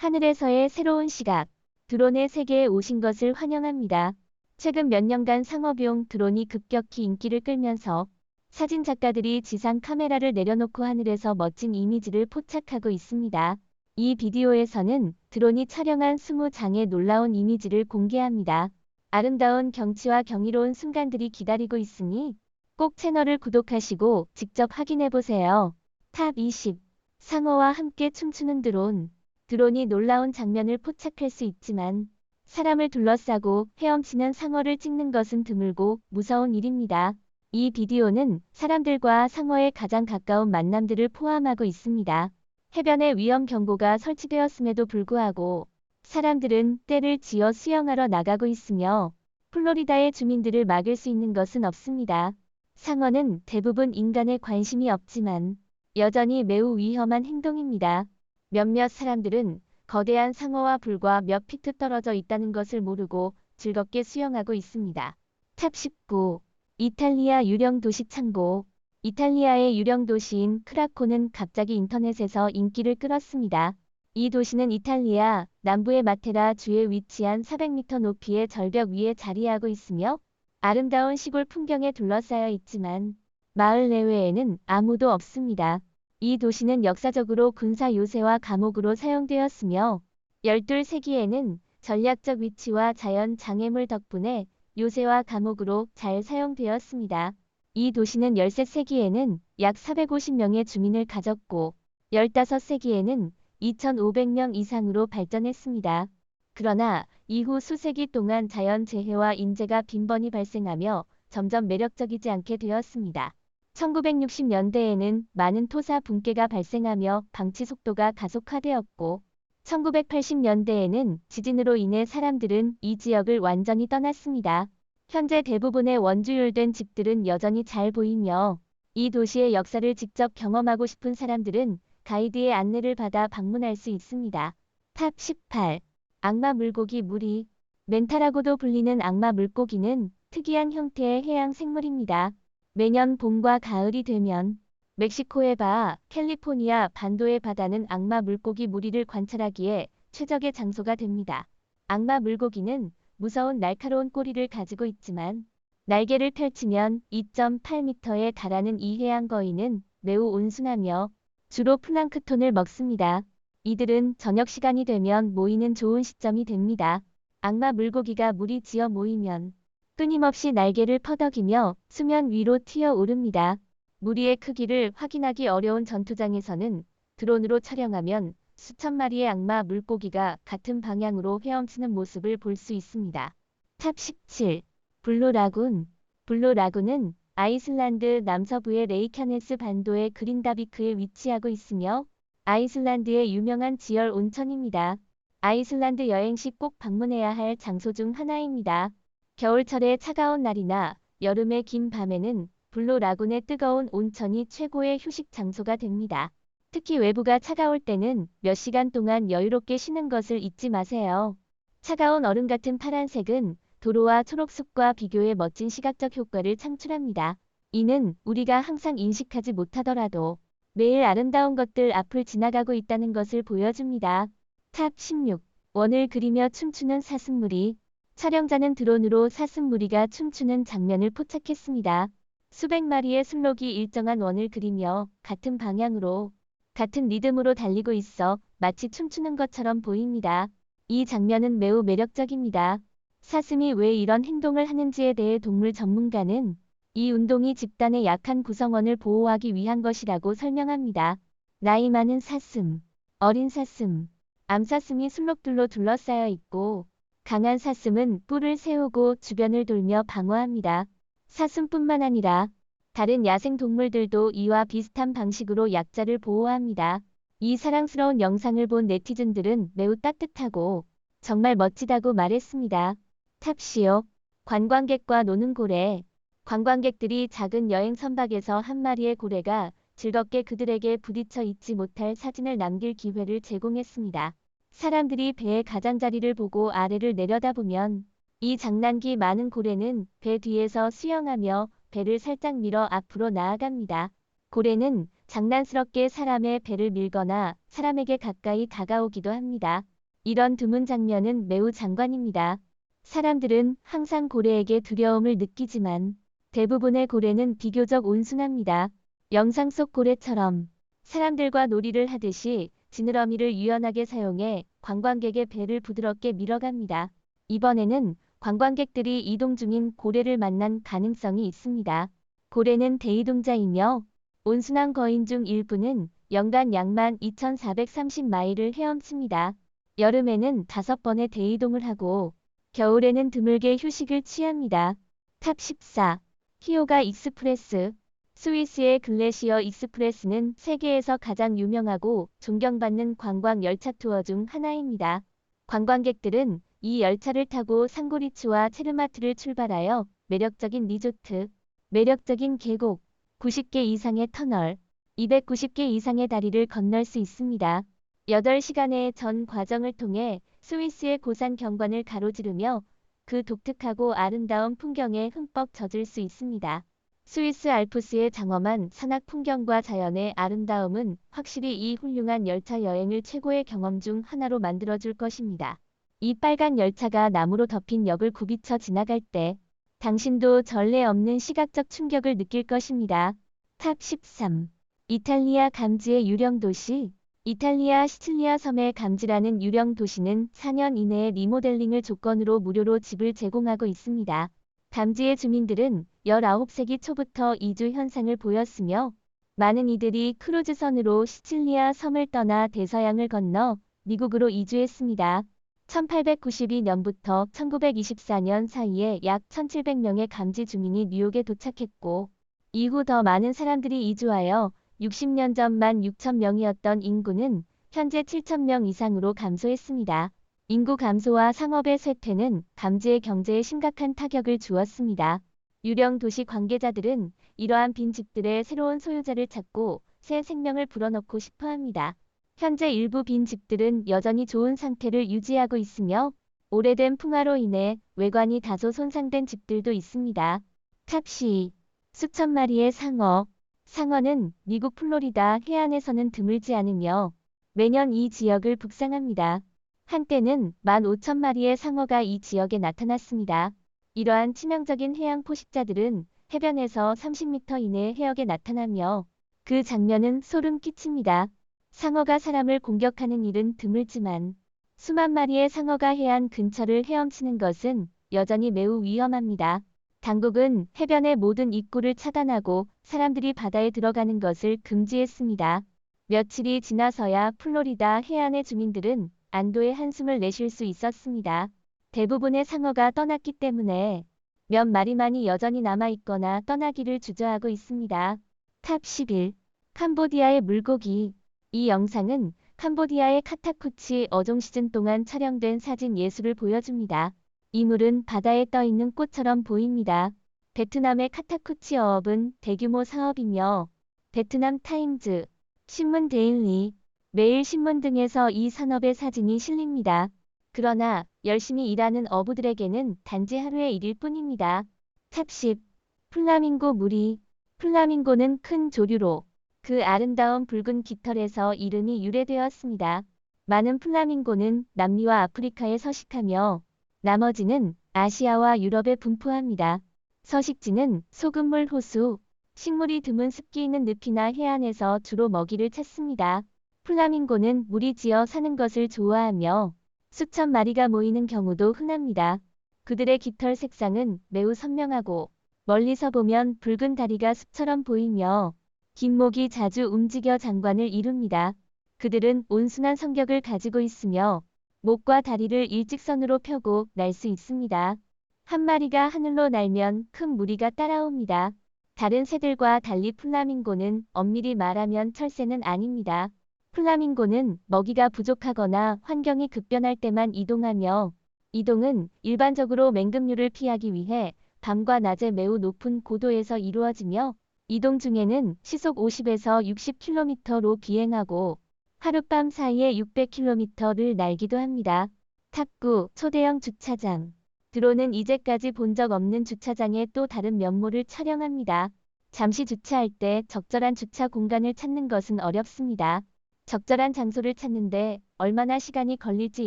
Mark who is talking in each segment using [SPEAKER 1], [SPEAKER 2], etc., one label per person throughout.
[SPEAKER 1] 하늘에서의 새로운 시각. 드론의 세계에 오신 것을 환영합니다. 최근 몇 년간 상업용 드론이 급격히 인기를 끌면서 사진 작가들이 지상 카메라를 내려놓고 하늘에서 멋진 이미지를 포착하고 있습니다. 이 비디오에서는 드론이 촬영한 20장의 놀라운 이미지를 공개합니다. 아름다운 경치와 경이로운 순간들이 기다리고 있으니 꼭 채널을 구독하시고 직접 확인해보세요. 탑 20. 상어와 함께 춤추는 드론. 드론이 놀라운 장면을 포착할 수 있지만 사람을 둘러싸고 헤엄치는 상어를 찍는 것은 드물고 무서운 일입니다. 이 비디오는 사람들과 상어의 가장 가까운 만남들을 포함하고 있습니다. 해변에 위험 경보가 설치되었음에도 불구하고 사람들은 떼를 지어 수영하러 나가고 있으며 플로리다의 주민들을 막을 수 있는 것은 없습니다. 상어는 대부분 인간에 관심이 없지만 여전히 매우 위험한 행동입니다. 몇몇 사람들은 거대한 상어와 불과 몇 피트 떨어져 있다는 것을 모르고 즐겁게 수영하고 있습니다. 탑 19. 이탈리아 유령 도시 창고. 이탈리아의 유령 도시인 크라코는 갑자기 인터넷에서 인기를 끌었습니다. 이 도시는 이탈리아 남부의 마테라 주에 위치한 400m 높이의 절벽 위에 자리하고 있으며 아름다운 시골 풍경에 둘러싸여 있지만 마을 내외에는 아무도 없습니다. 이 도시는 역사적으로 군사 요새와 감옥으로 사용되었으며 12세기에는 전략적 위치와 자연 장애물 덕분에 요새와 감옥으로 잘 사용되었습니다. 이 도시는 13세기에는 약 450명의 주민을 가졌고 15세기에는 2,500명 이상으로 발전했습니다. 그러나 이후 수세기 동안 자연재해와 인재가 빈번히 발생하며 점점 매력적이지 않게 되었습니다. 1960년대에는 많은 토사 붕괴가 발생하며 방치 속도가 가속화되었고 1980년대에는 지진으로 인해 사람들은 이 지역을 완전히 떠났습니다. 현재 대부분의 원주율된 집들은 여전히 잘 보이며 이 도시의 역사를 직접 경험하고 싶은 사람들은 가이드의 안내를 받아 방문할 수 있습니다. 탑 18. 악마 물고기 무리. 멘타라고도 불리는 악마 물고기는 특이한 형태의 해양 생물입니다. 매년 봄과 가을이 되면 멕시코의 바하, 캘리포니아 반도의 바다는 악마 물고기 무리를 관찰하기에 최적의 장소가 됩니다. 악마 물고기는 무서운 날카로운 꼬리를 가지고 있지만 날개를 펼치면 2.8m에 달하는 이 해양 거인은 매우 온순하며 주로 플랑크톤을 먹습니다. 이들은 저녁 시간이 되면 모이는 좋은 시점이 됩니다. 악마 물고기가 물이 지어 모이면 끊임없이 날개를 퍼덕이며 수면 위로 튀어 오릅니다. 무리의 크기를 확인하기 어려운 전투장에서는 드론으로 촬영하면 수천 마리의 악마 물고기가 같은 방향으로 헤엄치는 모습을 볼 수 있습니다. 탑 17. 블루라군. 블루라군은 아이슬란드 남서부의 레이캬네스 반도의 그린다비크에 위치하고 있으며 아이슬란드의 유명한 지열 온천입니다. 아이슬란드 여행 시 꼭 방문해야 할 장소 중 하나입니다. 겨울철의 차가운 날이나 여름의 긴 밤에는 블루라군의 뜨거운 온천이 최고의 휴식 장소가 됩니다. 특히 외부가 차가울 때는 몇 시간 동안 여유롭게 쉬는 것을 잊지 마세요. 차가운 얼음 같은 파란색은 도로와 초록숲과 비교해 멋진 시각적 효과를 창출합니다. 이는 우리가 항상 인식하지 못하더라도 매일 아름다운 것들 앞을 지나가고 있다는 것을 보여줍니다. 탑 16. 원을 그리며 춤추는 사슴무리. 촬영자는 드론으로 사슴무리가 춤추는 장면을 포착했습니다. 수백 마리의 순록이 일정한 원을 그리며 같은 방향으로, 같은 리듬으로 달리고 있어 마치 춤추는 것처럼 보입니다. 이 장면은 매우 매력적입니다. 사슴이 왜 이런 행동을 하는지에 대해 동물 전문가는 이 운동이 집단의 약한 구성원을 보호하기 위한 것이라고 설명합니다. 나이 많은 사슴, 어린 사슴, 암사슴이 순록들로 둘러싸여 있고 강한 사슴은 뿔을 세우고 주변을 돌며 방어합니다. 사슴뿐만 아니라 다른 야생 동물들도 이와 비슷한 방식으로 약자를 보호합니다. 이 사랑스러운 영상을 본 네티즌들은 매우 따뜻하고 정말 멋지다고 말했습니다. 탑시오. 관광객과 노는 고래. 관광객들이 작은 여행 선박에서 한 마리의 고래가 즐겁게 그들에게 부딪혀 잊지 못할 사진을 남길 기회를 제공했습니다. 사람들이 배의 가장자리를 보고 아래를 내려다보면 이 장난기 많은 고래는 배 뒤에서 수영하며 배를 살짝 밀어 앞으로 나아갑니다. 고래는 장난스럽게 사람의 배를 밀거나 사람에게 가까이 다가오기도 합니다. 이런 드문 장면은 매우 장관입니다. 사람들은 항상 고래에게 두려움을 느끼지만 대부분의 고래는 비교적 온순합니다. 영상 속 고래처럼 사람들과 놀이를 하듯이 지느러미를 유연하게 사용해 관광객의 배를 부드럽게 밀어갑니다. 이번에는 관광객들이 이동 중인 고래를 만난 가능성이 있습니다. 고래는 대이동자이며 온순한 거인 중 일부는 연간 약 12,430마일을 헤엄칩니다. 여름에는 5번의 대이동을 하고 겨울에는 드물게 휴식을 취합니다. 탑 14. 히오가 익스프레스. 스위스의 글래시어 익스프레스는 세계에서 가장 유명하고 존경받는 관광 열차 투어 중 하나입니다. 관광객들은 이 열차를 타고 상고리츠와 체르마트를 출발하여 매력적인 리조트, 매력적인 계곡, 90개 이상의 터널, 290개 이상의 다리를 건널 수 있습니다. 8시간의 전 과정을 통해 스위스의 고산 경관을 가로지르며 그 독특하고 아름다운 풍경에 흠뻑 젖을 수 있습니다. 스위스 알프스의 장엄한 산악 풍경과 자연의 아름다움은 확실히 이 훌륭한 열차 여행을 최고의 경험 중 하나로 만들어줄 것입니다. 이 빨간 열차가 나무로 덮인 역을 굽이쳐 지나갈 때 당신도 전례 없는 시각적 충격을 느낄 것입니다. 탑 13. 이탈리아 감지의 유령 도시. 이탈리아 시칠리아 섬의 감지라는 유령 도시는 4년 이내에 리모델링을 조건으로 무료로 집을 제공하고 있습니다. 감지의 주민들은 19세기 초부터 이주 현상을 보였으며 많은 이들이 크루즈선으로 시칠리아 섬을 떠나 대서양을 건너 미국으로 이주했습니다. 1892년부터 1924년 사이에 약 1700명의 감지 주민이 뉴욕에 도착했고 이후 더 많은 사람들이 이주하여 60년 전 16,000명이었던 인구는 현재 7,000명 이상으로 감소했습니다. 인구 감소와 상업의 쇠퇴는 감지의 경제에 심각한 타격을 주었습니다. 유령 도시 관계자들은 이러한 빈 집들의 새로운 소유자를 찾고 새 생명을 불어넣고 싶어 합니다. 현재 일부 빈 집들은 여전히 좋은 상태를 유지하고 있으며 오래된 풍화로 인해 외관이 다소 손상된 집들도 있습니다. 탑시. 수천 마리의 상어. 상어는 미국 플로리다 해안에서는 드물지 않으며 매년 이 지역을 북상합니다. 한때는 15,000마리의 상어가 이 지역에 나타났습니다. 이러한 치명적인 해양 포식자들은 해변에서 30m 이내 해역에 나타나며 그 장면은 소름 끼칩니다. 상어가 사람을 공격하는 일은 드물지만 수만 마리의 상어가 해안 근처를 헤엄치는 것은 여전히 매우 위험합니다. 당국은 해변의 모든 입구를 차단하고 사람들이 바다에 들어가는 것을 금지했습니다. 며칠이 지나서야 플로리다 해안의 주민들은 안도의 한숨을 내쉴 수 있었습니다. 대부분의 상어가 떠났기 때문에 몇 마리만이 여전히 남아있거나 떠나기를 주저하고 있습니다. 탑 11. 캄보디아의 물고기. 이 영상은 캄보디아의 카타쿠치 어종 시즌 동안 촬영된 사진 예술을 보여줍니다. 이 물은 바다에 떠있는 꽃처럼 보입니다. 베트남의 카타쿠치 어업은 대규모 사업이며 베트남 타임즈, 신문 데일리, 매일 신문 등에서 이 산업의 사진이 실립니다. 그러나 열심히 일하는 어부들에게는 단지 하루의 일일 뿐입니다. 탑 10. 플라밍고 무리. 플라밍고는 큰 조류로 그 아름다운 붉은 깃털에서 이름이 유래되었습니다. 많은 플라밍고는 남미와 아프리카에 서식하며 나머지는 아시아와 유럽에 분포합니다. 서식지는 소금물 호수, 식물이 드문 습기 있는 늪이나 해안에서 주로 먹이를 찾습니다. 플라밍고는 물이 지어 사는 것을 좋아하며 수천 마리가 모이는 경우도 흔합니다. 그들의 깃털 색상은 매우 선명하고 멀리서 보면 붉은 다리가 숲처럼 보이며 긴 목이 자주 움직여 장관을 이룹니다. 그들은 온순한 성격을 가지고 있으며 목과 다리를 일직선으로 펴고 날 수 있습니다. 한 마리가 하늘로 날면 큰 무리가 따라옵니다. 다른 새들과 달리 플라밍고는 엄밀히 말하면 철새는 아닙니다. 플라밍고는 먹이가 부족하거나 환경이 급변할 때만 이동하며 이동은 일반적으로 맹금류를 피하기 위해 밤과 낮에 매우 높은 고도에서 이루어지며 이동 중에는 시속 50에서 60km로 비행하고 하룻밤 사이에 600km를 날기도 합니다. 탑 9. 초대형 주차장. 드론은 이제까지 본 적 없는 주차장의 또 다른 면모를 촬영합니다. 잠시 주차할 때 적절한 주차 공간을 찾는 것은 어렵습니다. 적절한 장소를 찾는데 얼마나 시간이 걸릴지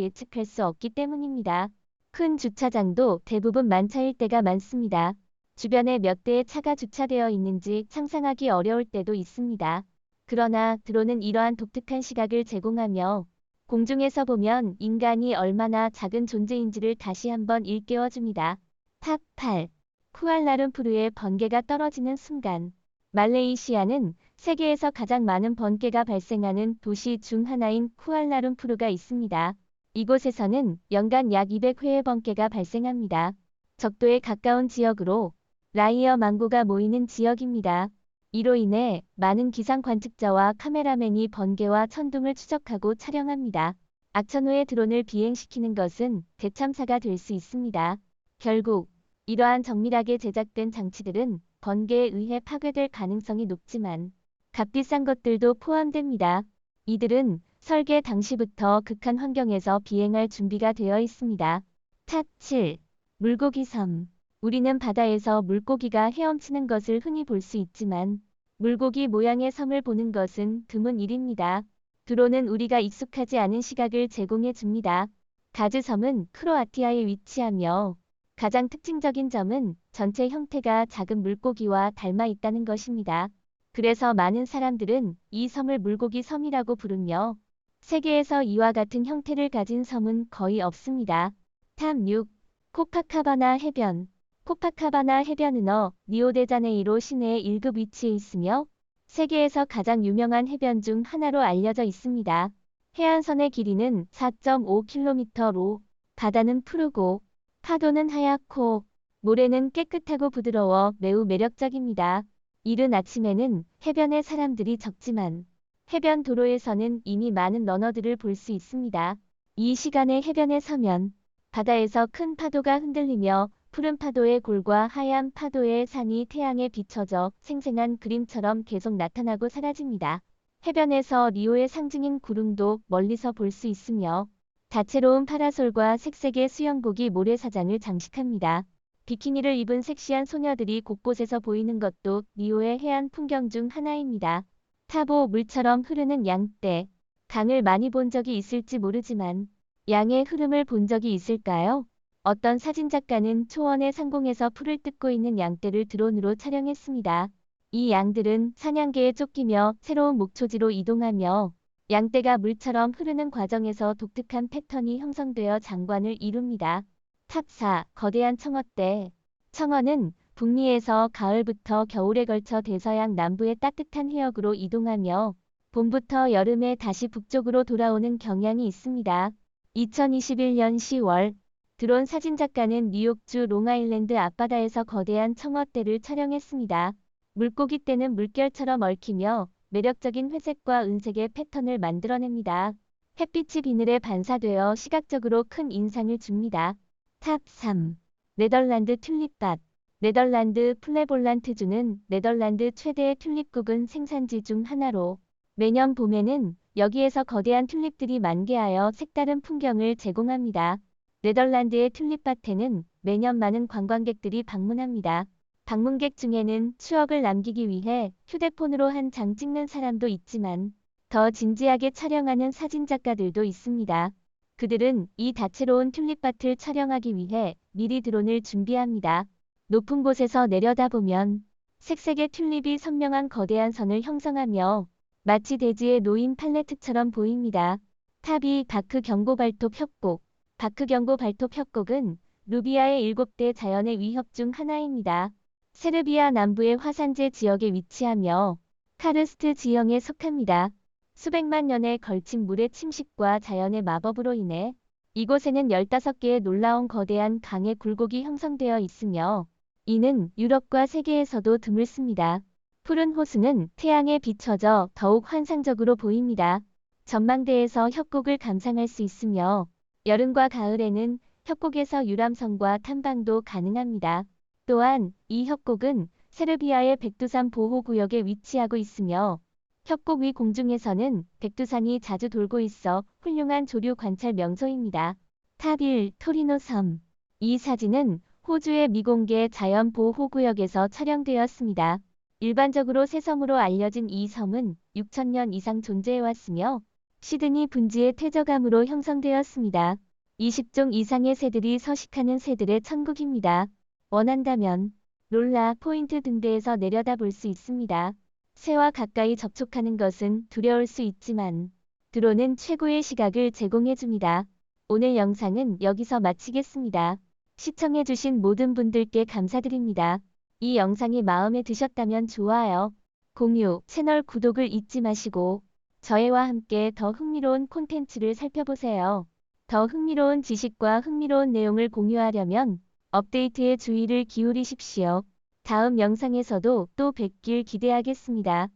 [SPEAKER 1] 예측할 수 없기 때문입니다. 큰 주차장도 대부분 만차일 때가 많습니다. 주변에 몇 대의 차가 주차되어 있는지 상상하기 어려울 때도 있습니다. 그러나 드론은 이러한 독특한 시각을 제공하며 공중에서 보면 인간이 얼마나 작은 존재인지를 다시 한번 일깨워줍니다. 탑 8. 쿠알라룸푸르의 번개가 떨어지는 순간. 말레이시아는 세계에서 가장 많은 번개가 발생하는 도시 중 하나인 쿠알라룸푸르가 있습니다. 이곳에서는 연간 약 200회의 번개가 발생합니다. 적도에 가까운 지역으로 라이어 망고가 모이는 지역입니다. 이로 인해 많은 기상 관측자와 카메라맨이 번개와 천둥을 추적하고 촬영합니다. 악천 후에 드론을 비행시키는 것은 대참사가 될 수 있습니다. 결국 이러한 정밀하게 제작된 장치들은 번개에 의해 파괴될 가능성이 높지만 값비싼 것들도 포함됩니다. 이들은 설계 당시부터 극한 환경에서 비행할 준비가 되어 있습니다. 탑 7. 물고기 섬. 우리는 바다에서 물고기가 헤엄치는 것을 흔히 볼 수 있지만 물고기 모양의 섬을 보는 것은 드문 일입니다. 드론은 우리가 익숙하지 않은 시각을 제공해 줍니다. 가즈 섬은 크로아티아에 위치하며 가장 특징적인 점은 전체 형태가 작은 물고기와 닮아 있다는 것입니다. 그래서 많은 사람들은 이 섬을 물고기 섬이라고 부르며 세계에서 이와 같은 형태를 가진 섬은 거의 없습니다. 탑 6. 코파카바나 해변. 코파카바나 해변은 리오데자네이로 시내의 1급 위치에 있으며 세계에서 가장 유명한 해변 중 하나로 알려져 있습니다. 해안선의 길이는 4.5km로 바다는 푸르고 파도는 하얗고 모래는 깨끗하고 부드러워 매우 매력적입니다. 이른 아침에는 해변에 사람들이 적지만 해변 도로에서는 이미 많은 러너들을 볼 수 있습니다. 이 시간에 해변에 서면 바다에서 큰 파도가 흔들리며 푸른 파도의 골과 하얀 파도의 산이 태양에 비춰져 생생한 그림처럼 계속 나타나고 사라집니다. 해변에서 리오의 상징인 구름도 멀리서 볼 수 있으며 다채로운 파라솔과 색색의 수영복이 모래사장을 장식합니다. 비키니를 입은 섹시한 소녀들이 곳곳에서 보이는 것도 리오의 해안 풍경 중 하나입니다. 탑 5. 물처럼 흐르는 양떼. 강을 많이 본 적이 있을지 모르지만 양의 흐름을 본 적이 있을까요? 어떤 사진작가는 초원의 상공에서 풀을 뜯고 있는 양떼를 드론으로 촬영했습니다. 이 양들은 사냥개에 쫓기며 새로운 목초지로 이동하며 양떼가 물처럼 흐르는 과정에서 독특한 패턴이 형성되어 장관을 이룹니다. 탑 4. 거대한 청어떼. 청어는 북미에서 가을부터 겨울에 걸쳐 대서양 남부의 따뜻한 해역으로 이동하며 봄부터 여름에 다시 북쪽으로 돌아오는 경향이 있습니다. 2021년 10월 드론 사진작가는 뉴욕주 롱아일랜드 앞바다에서 거대한 청어떼를 촬영했습니다. 물고기 떼는 물결처럼 얽히며 매력적인 회색과 은색의 패턴을 만들어냅니다. 햇빛이 비늘에 반사되어 시각적으로 큰 인상을 줍니다. 탑 3. 네덜란드 튤립밭. 네덜란드 플레볼란트주는 네덜란드 최대의 튤립국은 생산지 중 하나로 매년 봄에는 여기에서 거대한 튤립들이 만개하여 색다른 풍경을 제공합니다. 네덜란드의 튤립밭에는 매년 많은 관광객들이 방문합니다. 방문객 중에는 추억을 남기기 위해 휴대폰으로 한 장 찍는 사람도 있지만 더 진지하게 촬영하는 사진작가들도 있습니다. 그들은 이 다채로운 튤립밭을 촬영하기 위해 미리 드론을 준비합니다. 높은 곳에서 내려다보면 색색의 튤립이 선명한 거대한 선을 형성하며 마치 대지에 놓인 팔레트처럼 보입니다. 탑2. 바크 경고 발톱 협곡. 바크 경고 발톱 협곡은 누비아의 7대 자연의 위협 중 하나입니다. 세르비아 남부의 화산재 지역에 위치하며 카르스트 지형에 속합니다. 수백만 년에 걸친 물의 침식과 자연의 마법으로 인해 이곳에는 15개의 놀라운 거대한 강의 굴곡이 형성되어 있으며 이는 유럽과 세계에서도 드물습니다. 푸른 호수는 태양에 비춰져 더욱 환상적으로 보입니다. 전망대에서 협곡을 감상할 수 있으며 여름과 가을에는 협곡에서 유람선과 탐방도 가능합니다. 또한 이 협곡은 세르비아의 백두산 보호구역에 위치하고 있으며 협곡 위 공중에서는 백두산이 자주 돌고 있어 훌륭한 조류 관찰 명소입니다. 탑 1. 토리노 섬. 이 사진은 호주의 미공개 자연보호구역에서 촬영되었습니다. 일반적으로 새섬으로 알려진 이 섬은 6,000년 이상 존재해왔으며 시드니 분지의 퇴적암으로 형성되었습니다. 20종 이상의 새들이 서식하는 새들의 천국입니다. 원한다면 롤라 포인트 등대에서 내려다볼 수 있습니다. 새와 가까이 접촉하는 것은 두려울 수 있지만 드론은 최고의 시각을 제공해줍니다. 오늘 영상은 여기서 마치겠습니다. 시청해주신 모든 분들께 감사드립니다. 이 영상이 마음에 드셨다면 좋아요, 공유, 채널 구독을 잊지 마시고 저희와 함께 더 흥미로운 콘텐츠를 살펴보세요. 더 흥미로운 지식과 흥미로운 내용을 공유하려면 업데이트에 주의를 기울이십시오. 다음 영상에서도 또 뵙길 기대하겠습니다.